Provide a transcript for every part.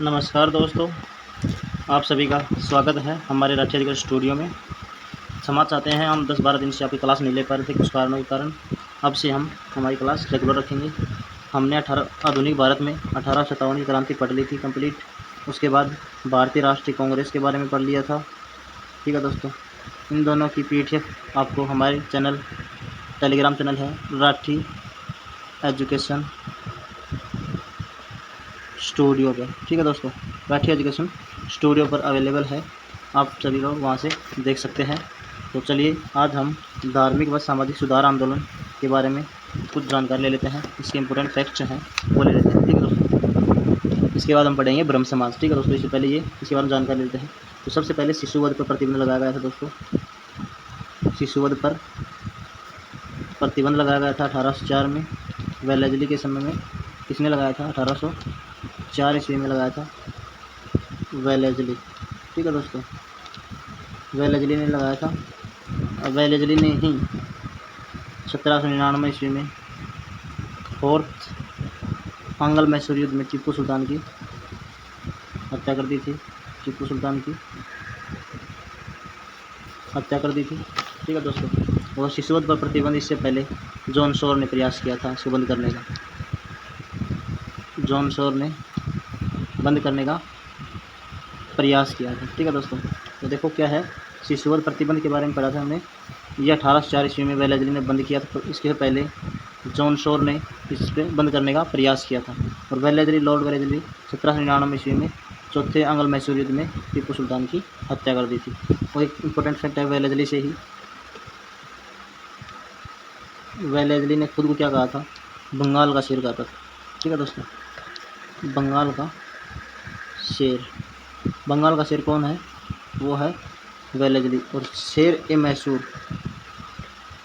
नमस्कार दोस्तों, आप सभी का स्वागत है हमारे राठी अधिकारी स्टूडियो में। क्षमा चाहते हैं, हम 10-12 दिन से आपकी क्लास नहीं ले पा रहे थे कुछ कारणों के कारण। अब से हम हमारी क्लास रेगुलर रखेंगे। हमने आधुनिक भारत में 1857 की क्रांति पढ़ ली थी कंप्लीट। उसके बाद भारतीय राष्ट्रीय कांग्रेस के बारे में पढ़ लिया था। ठीक है दोस्तों, इन दोनों की पीडीएफ आपको हमारे टेलीग्राम चैनल है राठी एजुकेशन स्टूडियो पे। ठीक है दोस्तों, राठी एजुकेशन स्टूडियो पर अवेलेबल है, आप सभी लोग वहाँ से देख सकते हैं। तो चलिए आज हम धार्मिक व सामाजिक सुधार आंदोलन के बारे में कुछ जानकारी ले लेते हैं। इसके इम्पोर्टेंट फैक्ट्स हैं वो ले लेते हैं। ठीक है दोस्तों, इसके बाद हम पढ़ेंगे ब्रह्म समाज। ठीक है दोस्तों, इससे पहले इसके बारे में जानकारी लेते हैं। तो सबसे पहले शिशुवध पर प्रतिबंध लगाया गया था दोस्तों। शिशुवध पर प्रतिबंध लगाया गया था 1804 में। वेलेजली के समय में किसने लगाया था? 1804 ईस्वी में लगाया था वेलेजली। ठीक है दोस्तों, वेलेजली ने लगाया था। और वेलेजली ने ही 1799 ईस्वी में फोर्थ अंगल मैसूर युद्ध में टीपू सुल्तान की हत्या कर दी थी। टीपू सुल्तान की हत्या कर दी थी। ठीक है दोस्तों, और शिशुवध पर प्रतिबंध इससे पहले जॉन शोर ने प्रयास किया था इसको बंद करने का। जॉन शोर ने बंद करने का प्रयास किया था। ठीक है दोस्तों, तो देखो क्या है, शिशुवध प्रतिबंध के बारे में पढ़ा था हमने। ये 1804 ईस्वी में वेलेजली ने बंद किया था। तो इसके पहले जॉन शोर ने इस पर बंद करने का प्रयास किया था। और वेलेजली, लॉर्ड वेलेजली 1799 ईस्वी में चौथे अंगल मैसूर युद्ध में टीपू सुल्तान की हत्या कर दी थी। और एक इम्पोर्टेंट फैक्ट है, वेलेजली से ही वेलेजली ने खुद को क्या कहा था? बंगाल का शेर कहा था। ठीक है दोस्तों, बंगाल का शेर। बंगाल का शेर कौन है? वो है वेलेजली। और शेर ए मैसूर,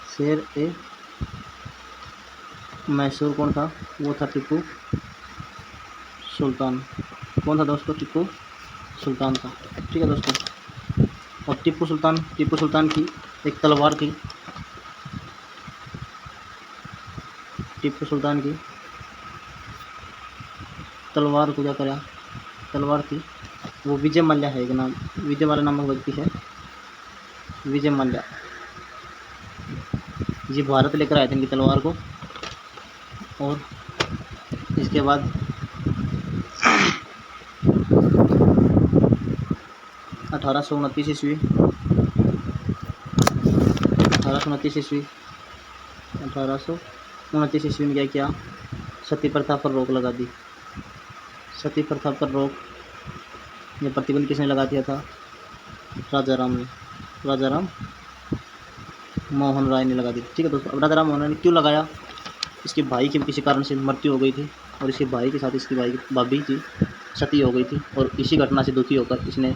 शेर ए मैसूर कौन था? वो था टीपू सुल्तान। कौन था दोस्तों? टीपू सुल्तान था। ठीक है दोस्तों, और टीपू सुल्तान की एक तलवार थी। टीपू सुल्तान की तलवार को क्या करा? तलवार थी वो विजय मल्ल्या है, एक नाम विजय वाला नामक व्यक्ति है, विजय मल्ल्या। ये भारत लेकर आए थे इनकी तलवार को। और इसके बाद 1829 ईस्वी 1829 ईस्वी में क्या किया? सती प्रथा पर रोक लगा दी। सती प्रथा पर रोक, ये प्रतिबंध किसने लगा दिया था? राजाराम ने, राजाराम मोहन राय ने लगा दी। ठीक है दोस्तों, अब राजाराम मोहन राय ने क्यों लगाया? इसके भाई की किसी कारण से मृत्यु हो गई थी, और इसके भाई के साथ इसकी भाई की भाभी की सती हो गई थी। और इसी घटना से दुखी होकर इसने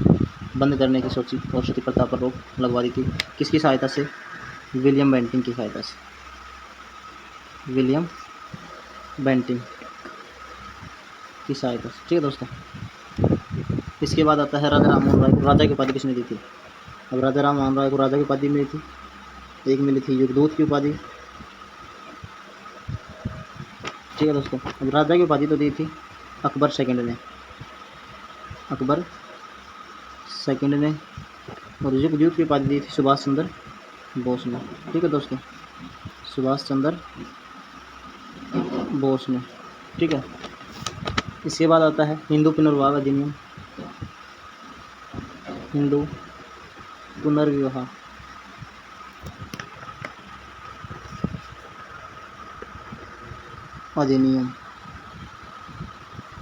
बंद करने की सोची और सती प्रथा पर रोक लगवा दी थी। किसकी सहायता से? विलियम बेंटिंग की सहायता से। विलियम बेंटिंग की सहायता से। ठीक है दोस्तों, इसके बाद आता है राजा राम मोहन राय को राजा की उपाधि किसने दी थी? अब राजा राम मोहन राय को राजा की उपाधि मिली थी। एक मिली थी युगदूत की उपाधि। ठीक है दोस्तों, अब राजा की उपाधि तो दी थी अकबर सेकंड ने, अकबर सेकंड ने। और युगदूत की उपाधि दी थी सुभाष चंद्र बोस ने। ठीक है दोस्तों, सुभाष चंद्र बोस ने। ठीक है, इसके बाद आता है हिंदू पुनर्विवाह अधिनियम। हिंदू पुनर्विवाह अधिनियम।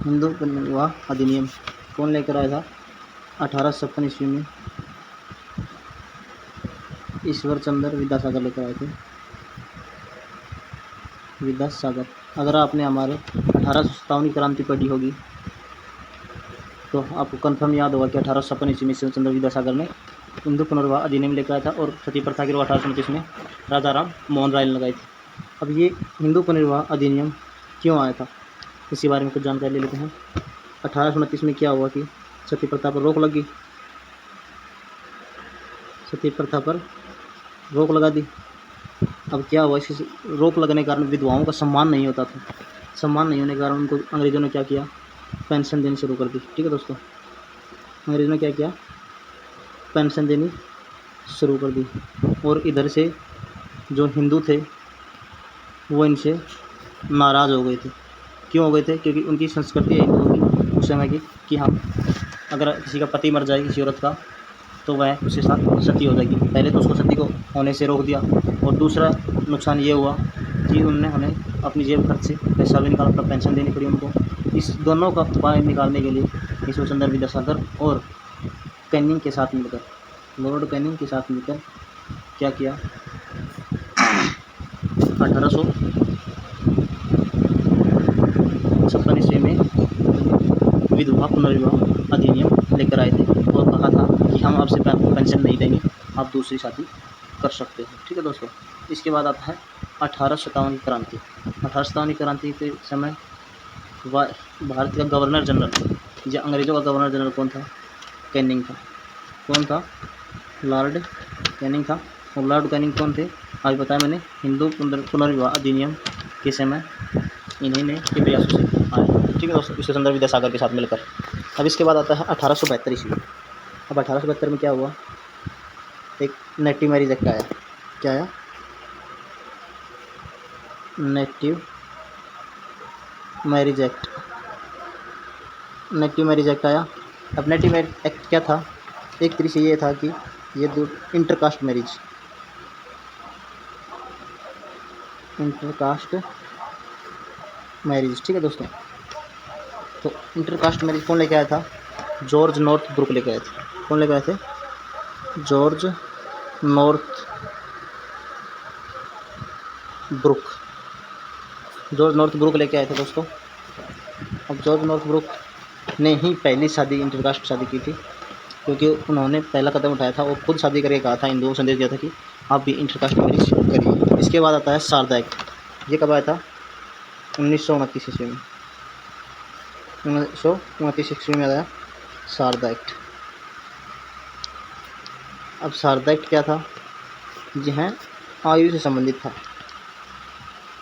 हिंदू पुनर्विवाह अधिनियम कौन लेकर आया था? 1856 ईस्वी में ईश्वर चंद्र विद्यासागर लेकर आए थे। विद्यासागर। अगर आपने हमारे 1857 की क्रांति पढ़ी होगी तो आपको कंफर्म याद होगा कि 1856 ईस्वी में ईश्वर चंद्र विद्यासागर ने हिंदू पुनर्विवाह अधिनियम लेकर आया था। और सती प्रथा की 1829 में राजाराम मोहन राय ने लगाई थी। अब ये हिंदू पुनर्विवाह अधिनियम क्यों आया था, इसी बारे में कुछ जानकारी ले लेते हैं। 1829 में क्या हुआ कि सती प्रथा पर रोक लगी। सती प्रथा पर रोक लगा दी। अब क्या हुआ, इस रोक लगने के कारण विधवाओं का सम्मान नहीं होता था। सम्मान नहीं होने के कारण उनको अंग्रेज़ों ने क्या किया? पेंशन देनी शुरू कर दी। ठीक है दोस्तों, अंग्रेज़ों ने क्या किया, पेंशन देनी शुरू कर दी। और इधर से जो हिंदू थे वो इनसे नाराज़ हो गए थे। क्यों हो गए थे? क्योंकि उनकी संस्कृति है हिंदुओं की उस समय की कि हम अगर किसी का पति मर जाए किसी औरत का तो वह उसके साथ सती हो जाएगी। पहले तो उसको सती को होने से रोक दिया, और दूसरा नुकसान ये हुआ कि उन्हें अपनी जेब खर्च से पैसा भी निकालना पड़ा, पेंशन देनी पड़ी उनको। इस दोनों का उपाय निकालने के लिए ईश्वरचंद्र विद्यासागर और कैनिंग के साथ मिलकर, लॉर्ड कैनिंग के साथ मिलकर क्या किया, 1856 ईस्वी में विधवा पुनर्विवाह अधिनियम लेकर आए थे और कहा था कि हम आपसे पेंशन नहीं देंगे, आप दूसरी शादी कर सकते हैं। ठीक है दोस्तों, इसके बाद आता है 1857 की क्रांति। 1857 की क्रांति के समय भारत का गवर्नर जनरल, या अंग्रेज़ों का गवर्नर जनरल कौन था? कैनिंग था। कौन था? लॉर्ड कैनिंग था। और लॉर्ड कैनिंग कौन थे? आज बताया मैंने, हिंदू पुनर्विवाह अधिनियम के समय इन्हीं के प्रयासों से आए। ठीक है दोस्तों, ईश्वरचंद्र विद्यासागर के साथ मिलकर। अब इसके बाद आता है 1872 ईस्वी। अब 1872 में क्या हुआ, एक नेटिव मैरिज एक्ट आया। क्या आया? Native marriage act. Native marriage act आया। अब नेटिव मैरिज एक्ट क्या था? एक तरीके से ये था कि ये दो इंटरकास्ट मैरिज, ठीक है दोस्तों। तो इंटरकास्ट मैरिज कौन लेके आया था? जॉर्ज नॉर्थ ब्रुक लेके आए थे। कौन लेके आए थे? जॉर्ज नॉर्थ ब्रुक लेके आए थे दोस्तों। अब जॉर्ज नॉर्थ ब्रुक ने ही पहली शादी इंटरकास्ट शादी की थी, क्योंकि उन्होंने पहला कदम उठाया था और खुद शादी करके कहा था, हिंदुओं को संदेश दिया था कि आप भी इंटरकास्ट मैरिज करिए। इसके बाद आता है शारदा एक्ट। ये कब आया था? 1929 ईस्वी में। 1929 ईस्वी में आया शारदा एक्ट। अब शारदा एक्ट क्या था? यह आयु से संबंधित था।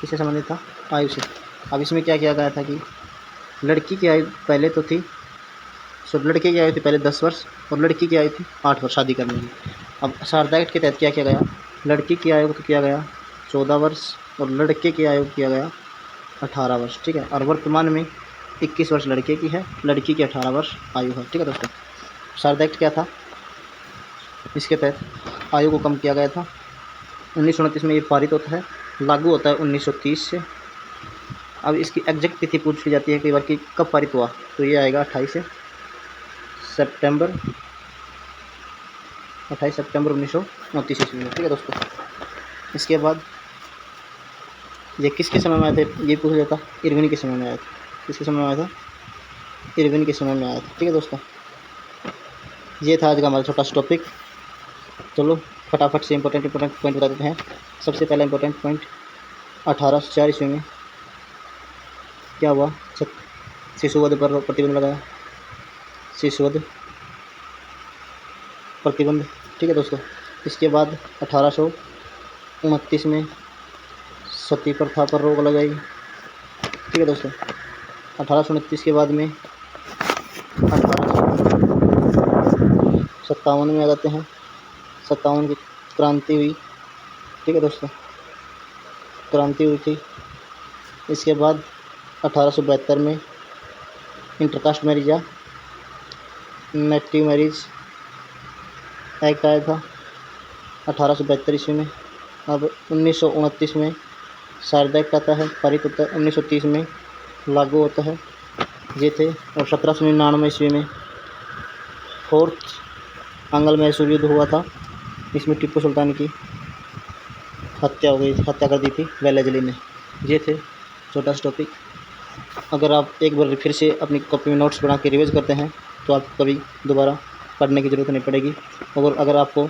किससे संबंधित था? आयु से। अब इसमें क्या किया गया था कि लड़की की आयु पहले तो थी, लड़के की आयु थी पहले 10 वर्ष और लड़की की आयु थी 8 वर्ष शादी करने की। अब शारदा एक्ट के तहत क्या किया गया, लड़की की आयु को किया गया 14 वर्ष और लड़के की आयु किया गया 18 वर्ष। ठीक है, और वर्तमान में 21 वर्ष लड़के की है, लड़की की 18 वर्ष आयु है। ठीक है दोस्तों, शारदा एक्ट क्या था? इसके तहत आयु को कम किया गया था। 1929 में ये पारित होता है, लागू होता है 1930 से। अब इसकी एग्जैक्ट तिथि पूछ ली जाती है कई बार कि कब पारित हुआ, तो ये आएगा 28 सितंबर 1929 ईस्वी में। ठीक है दोस्तों, इसके बाद ये किसके समय में आए थे, ये पूछ लिया था। इरविन के समय में आया था। किसके समय में आया था? इरविन के समय में आया था। ठीक है दोस्तों, ये था आज का हमारा छोटा सा टॉपिक। चलो फटाफट से इंपॉर्टेंट पॉइंट बता देते हैं। सबसे पहला इंपॉर्टेंट पॉइंट, 1804 ईस्वी में क्या हुआ? शिशुवध पर प्रतिबंध लगाया। शिशुवध प्रतिबंध। ठीक है दोस्तों, इसके बाद 1829 में सती प्रथा पर रोक लगाई। ठीक है दोस्तों, 1829 के बाद में 1857 में आ जाते हैं। 57 की क्रांति हुई। ठीक है दोस्तों, क्रांति हुई थी। इसके बाद 1872 में इंटरकास्ट मैरिज या नेटिव मैरिज एक्ट आया था 1872 ईस्वी में। अब 1929 में शारदा एक्ट आता है, पारित होता है। 1930 में लागू होता है, ये थे। और 1799 ईस्वी में फोर्थ आंग्ल मैसूर युद्ध हुआ था। इसमें टीपू सुल्तान की हत्या हो गई, हत्या कर दी थी वेलेस्ली ने। ये थे छोटा सा टॉपिक। अगर आप एक बार फिर से अपनी कॉपी में नोट्स बना के रिवाइज करते हैं तो आपको कभी दोबारा पढ़ने की ज़रूरत नहीं पड़ेगी। और अगर आपको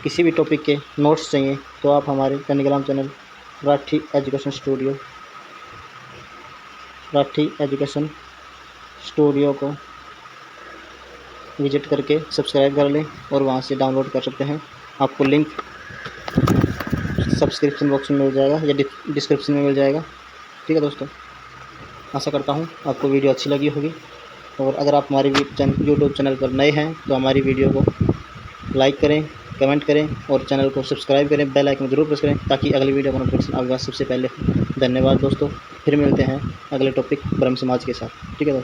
किसी भी टॉपिक के नोट्स चाहिए तो आप हमारे Telegram channel Rathi education studio को विजिट करके सब्सक्राइब कर लें और वहाँ से डाउनलोड कर सकते हैं। आपको लिंक सब्सक्रिप्शन बॉक्स में मिल जाएगा या डिस्क्रिप्शन में मिल जाएगा। ठीक है दोस्तों, आशा करता हूँ आपको वीडियो अच्छी लगी होगी। और अगर आप हमारे यूट्यूब चैनल पर नए हैं तो हमारी वीडियो को लाइक करें, कमेंट करें और चैनल को सब्सक्राइब करें, बेल आइकन ज़रूर प्रेस करें ताकि अगली वीडियो का नोटिफिकेशन आपके पास सबसे पहले। धन्यवाद दोस्तों, फिर मिलते हैं अगले टॉपिक ब्रह्म समाज के साथ। ठीक है दोस्तों।